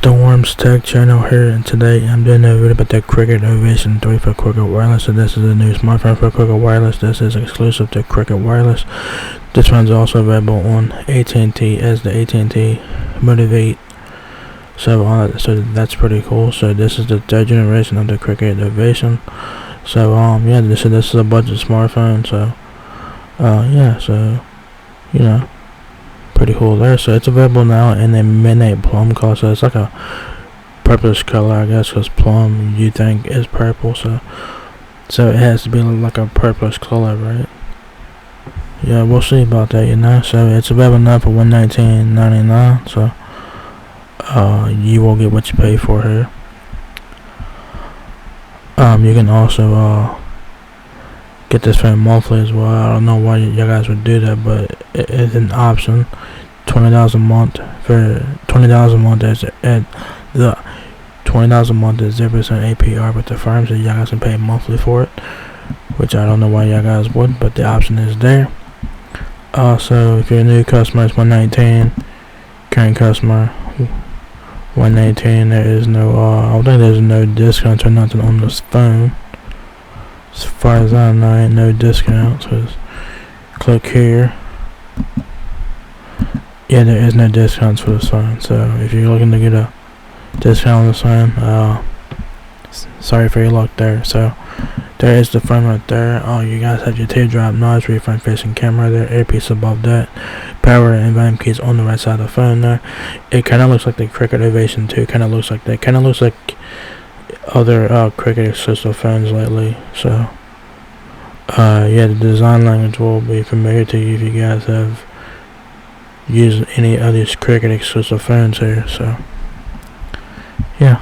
Storm's Tech channel here, and today I'm doing a video about the Cricket Ovation 3 for Cricket Wireless. So this is a new smartphone for Cricket Wireless. This is exclusive to Cricket Wireless. This one's also available on at&t as the at&t Motivate. So that's pretty cool. So this is the third generation of the Cricket Ovation. So yeah, this is a budget smartphone. So pretty cool there. So it's available now in a midnight plum color. So it's like a purplish color, I guess, because plum you think is purple. So it has to be like a purplish color, right? Yeah, we'll see about that, So it's available now for $119.99. So you will get what you pay for here. You can also get this phone monthly as well. I don't know why you guys would do that, but it's an option. $20 a month for $20 a month is at the $20 a month is 0% APR with the firm, so you guys can pay monthly for it, which I don't know why you guys would, but the option is there. So if you're a new customer, it's $119. Current customer, $118. There is no I don't think there's no discounts or nothing on this phone. As far as I know, ain't no discounts. Cause click here. Yeah, there is no discounts for this phone. So if you're looking to get a discount on this phone, sorry for your luck there. So there is the phone right there. You guys have your teardrop notch, your front facing camera there, earpiece above that, power and volume keys on the right side of the phone there. It kind of looks like the Cricket Ovation 2. Kind of looks like that. Kind of looks like other Cricket exclusive phones lately. So yeah, the design language will be familiar to you if you guys have used any of these Cricket exclusive phones here. So yeah,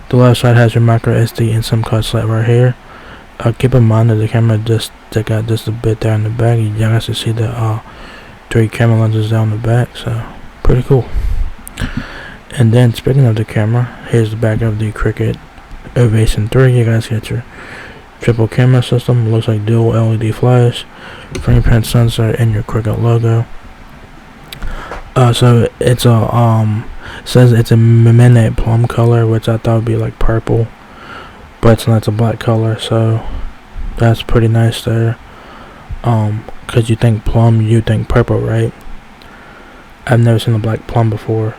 the left side has your micro SD and SIM card slot right here. Keep in mind that the camera just got just a bit there in the back. You guys can see the 3 camera lenses down the back. So pretty cool. And then speaking of the camera, here's the back of the Cricket Ovation 3. You guys get your triple camera system. Looks like dual LED flash, fingerprint sensor, and your Cricket logo. So it's a says it's a midnight plum color, which I thought would be like purple, but it's not. It's a black color, so that's pretty nice there. Cause you think plum, you think purple, right? I've never seen a black plum before.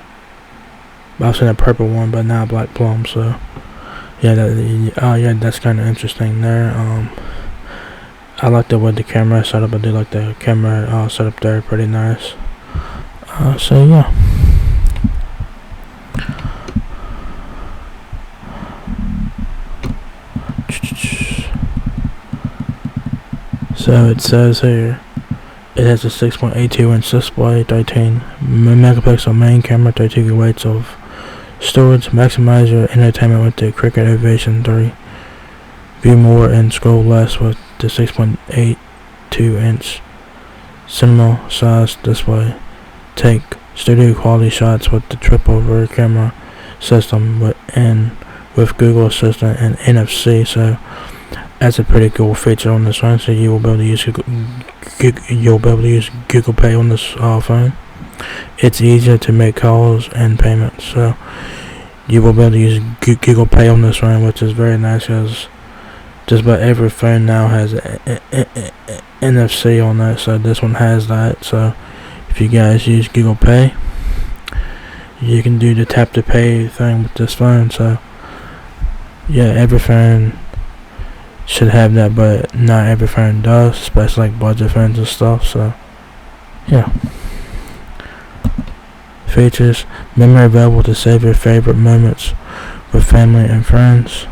I've seen a purple one, but not a black plum. So yeah, that's kind of interesting there. I like the way the camera set up. I do like the camera set up there, pretty nice. So yeah. So it says here, it has a 6.82-inch display, 13 megapixel main camera, 32 gigabytes of storage. Maximize your entertainment with the Cricket Ovation 3. View more and scroll less with the 6.82-inch cinema size display. Take studio quality shots with the triple rear camera system with Google Assistant and NFC. So that's a pretty cool feature on this phone. So you will be able to use Google Pay on this phone. It's easier to make calls and payments. So you will be able to use Google Pay on this phone, which is very nice because just about every phone now has NFC on that. So this one has that. So if you guys use Google Pay, you can do the tap to pay thing with this phone. So yeah, every phone should have that, but not every phone does, especially like budget phones and stuff. So yeah. Features: memory available to save your favorite moments with family and friends.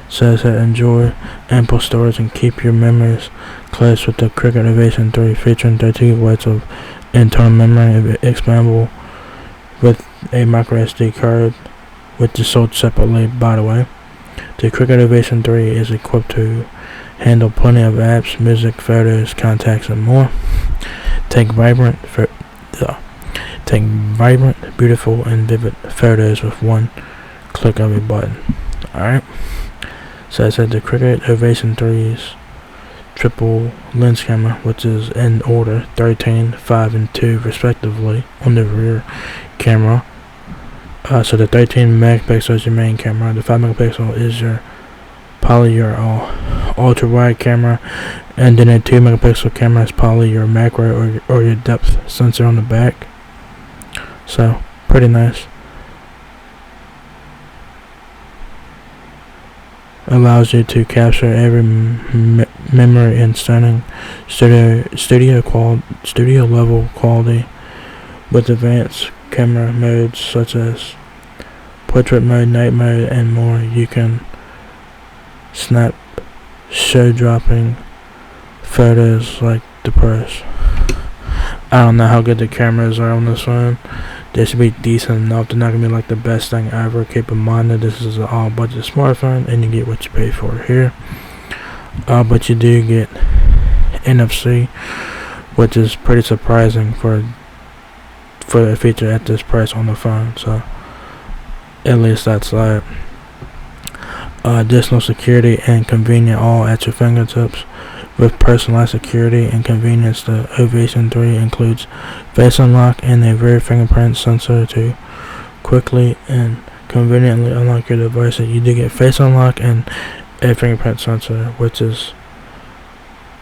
Says that enjoy ample storage and keep your memories close with the Cricket Ovation 3, featuring 32 gigabytes of internal memory, expandable with a micro SD card, which is sold separately, by the way. The Cricket Ovation 3 is equipped to handle plenty of apps, music, photos, contacts, and more. Take vibrant, beautiful, and vivid photos with one click of a button. Alright. So I said the Cricket Ovation 3's triple lens camera, which is in order 13, 5, and 2 respectively on the rear camera. So the 13 megapixel is your main camera, the 5 megapixel is your ultra wide camera, and then a 2 megapixel camera is probably your macro or your depth sensor on the back. So pretty nice. Allows you to capture every memory and stunning studio level quality with advanced camera modes such as portrait mode, night mode, and more. You can snap show dropping photos like the press. I don't know how good the cameras are on this phone. They should be decent enough. They're not gonna be like the best thing ever. Keep in mind that this is an all budget smartphone and you get what you pay for here. But you do get NFC, which is pretty surprising for a feature at this price on the phone. So at least that's that. Additional security and convenient all at your fingertips. With personalized security and convenience, the Ovation 3 includes face unlock and a rear fingerprint sensor to quickly and conveniently unlock your device. You do get face unlock and a fingerprint sensor, which is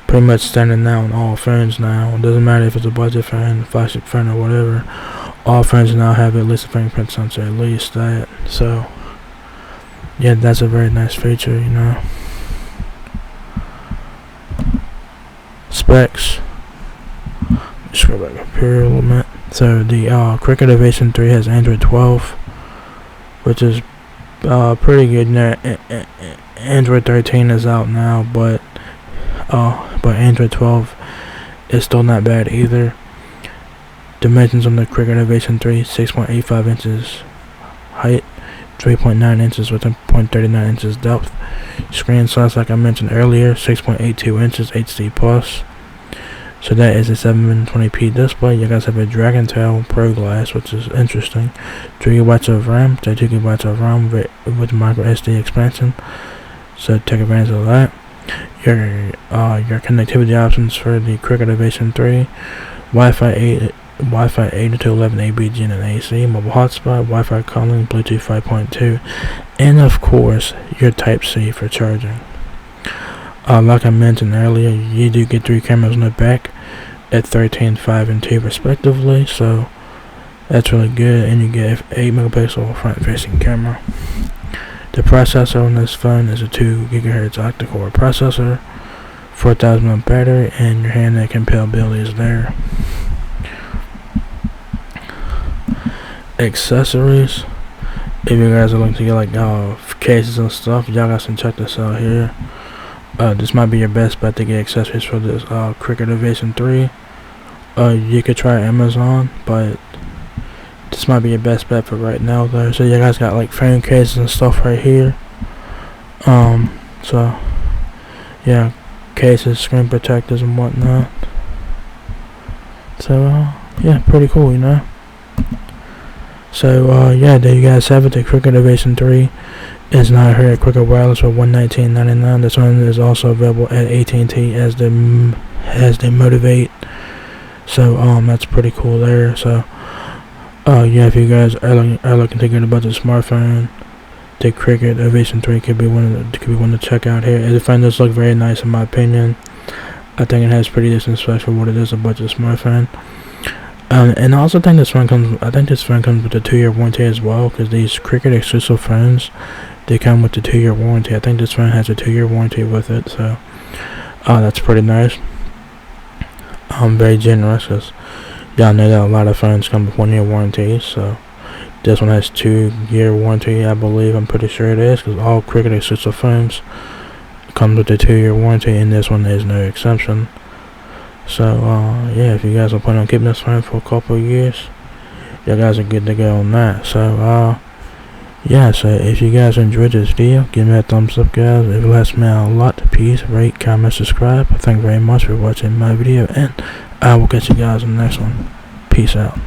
pretty much standard now on all phones now. It doesn't matter if it's a budget phone, flagship phone, or whatever. All phones now have at least a fingerprint sensor, at least that. So yeah, that's a very nice feature, you know. Specs. Just go back up here a little bit. So the Cricket Ovation 3 has Android 12, which is pretty good. Android 13 is out now, but Android 12 is still not bad either. Dimensions on the Cricket Ovation 3: 6.85 inches height, 3.9 inches with 0.39 inches depth. Screen size, like I mentioned earlier, 6.82 inches HD plus. So that is a 720p display. You guys have a Dragon Tail Pro Glass, which is interesting. 3 GB of RAM, 32 GB of RAM with micro SD expansion. So take advantage of that. Your connectivity options for the Cricket Ovation 3: Wi-Fi 8 to 11 ABG and AC, mobile hotspot, Wi-Fi calling, Bluetooth 5.2, and of course your Type-C for charging. Like I mentioned earlier, you do get 3 cameras on the back at 13, 5, and 2 respectively, so that's really good, and you get 8 megapixel front-facing camera. The processor on this phone is a 2 GHz octa-core processor, 4,000 mAh battery, and your hand compatibility is there. Accessories, if you guys are looking to get like cases and stuff, y'all guys can check this out here. This might be your best bet to get accessories for this Cricket Ovation 3. You could try Amazon, but this might be your best bet for right now though. So you guys got like phone cases and stuff right here. So yeah, cases, screen protectors and whatnot. So yeah, pretty cool, you know. So yeah, there you guys have it. The Cricket Ovation 3 is now here at Cricket Wireless for $119.99. This one is also available at at&t as they motivate. So that's pretty cool there. So yeah, if you guys are looking to get a budget smartphone, the Cricket Ovation 3 could be one to check out here. The phone does look very nice in my opinion. I think it has pretty decent specs for what it is, a budget smartphone. And I also think this phone comes with a 2-year warranty as well, because these Cricket exclusive phones, they come with a 2-year warranty. I think this phone has a 2-year warranty with it, so that's pretty nice. Very generous, because y'all know that a lot of phones come with 1-year warranties, so this one has 2-year warranty, I believe. I'm pretty sure it is, because all Cricket exclusive phones come with a 2-year warranty, and this one is no exception. So yeah, if you guys are planning on keeping this phone for a couple of years, you guys are good to go on that. So yeah, so if you guys enjoyed this video, give me a thumbs up, guys. It helps me out a lot. Please rate, comment, subscribe. Thank you very much for watching my video, and I will catch you guys in the next one. Peace out.